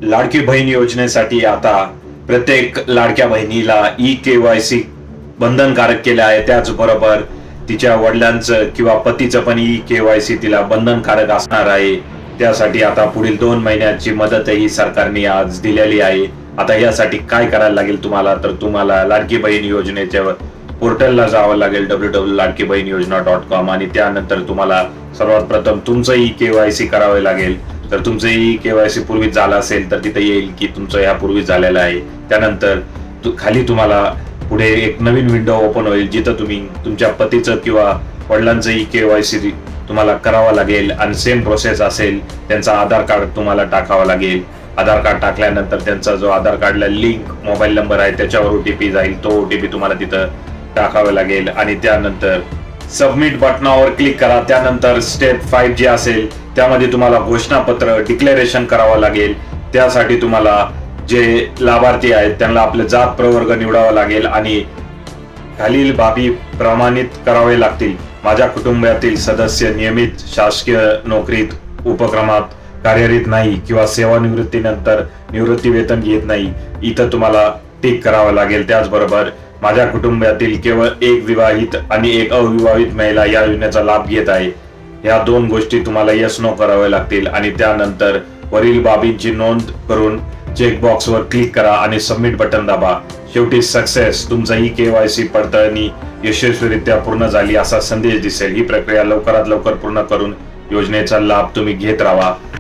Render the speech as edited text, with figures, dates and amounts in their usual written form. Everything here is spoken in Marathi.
लाडकी बहीण योजनेसाठी आता प्रत्येक लाडक्या बहिणीला ई-KYC बंधनकारक केले आहे. त्याचबरोबर तिच्या वडिलांचं किंवा पतीचं पण ई-KYC तिला बंधनकारक असणार आहे. त्यासाठी आता पुढील 2 महिन्याची मदतही सरकारने आज दिलेली आहे. आता यासाठी काय करायला लागेल तुम्हाला, तर तुम्हाला लाडकी बहीण योजनेच्या पोर्टलला जावं लागेल www.ladkibahinYojana.com आणि त्यानंतर तुम्हाला सर्वात प्रथम तुमचं ई-KYC करावे लागेल. तर तुमचं ई-KYC पूर्वी झालं असेल तर तिथे येईल की तुमचं यापूर्वी झालेलं आहे. त्यानंतर खाली तुम्हाला पुढे एक नवीन विंडो ओपन होईल जिथं तुम्ही तुमच्या पतीचं किंवा वडिलांचं ई-KYC तुम्हाला करावं लागेल आणि सेम प्रोसेस असेल. त्यांचा आधार कार्ड तुम्हाला टाकावं लागेल. आधार कार्ड टाकल्यानंतर त्यांचा जो आधार कार्डला लिंक मोबाईल नंबर आहे त्याच्यावर OTP जाईल. तो OTP तुम्हाला तिथं टाकावं लागेल आणि त्यानंतर सबमिट बटनावर क्लिक करा. त्यानंतर स्टेप 5 जी असेल त्यामध्ये तुम्हाला घोषणापत्र डिक्लेरेशन करावं लागेल. त्यासाठी तुम्हाला जे लाभार्थी आहेत त्यांना आपले जात प्रवर्ग निवडावा लागेल आणि खालील बाबी प्रमाणित करावे लागतील. माझ्या कुटुंबातील सदस्य नियमित शासकीय नोकरीत उपक्रमात कार्यरत नाही किंवा सेवानिवृत्तीनंतर निवृत्ती वेतन घेत नाही, इथं तुम्हाला टिक करावं लागेल. त्याचबरोबर माझ्या कुटुंबातील केवळ एक विवाहित आणि एक अविवाहित महिला या योजनेचा लाभ घेत आहे, या 2 गोष्टी तुम्हाला यस नो कराव्या लागतील आणि त्यानंतर वरील बाबींची नोंद करून चेकबॉक्सवर क्लिक करा आणि सबमिट बटन दाबा. शेवटी सक्सेस, तुमचा ई-KYC पडताळणी यशस्वीरित्या पूर्ण झाली असा संदेश दिसेल. ही प्रक्रिया लवकरात लवकर पूर्ण करून योजनेचा लाभ तुम्ही घेत राहा.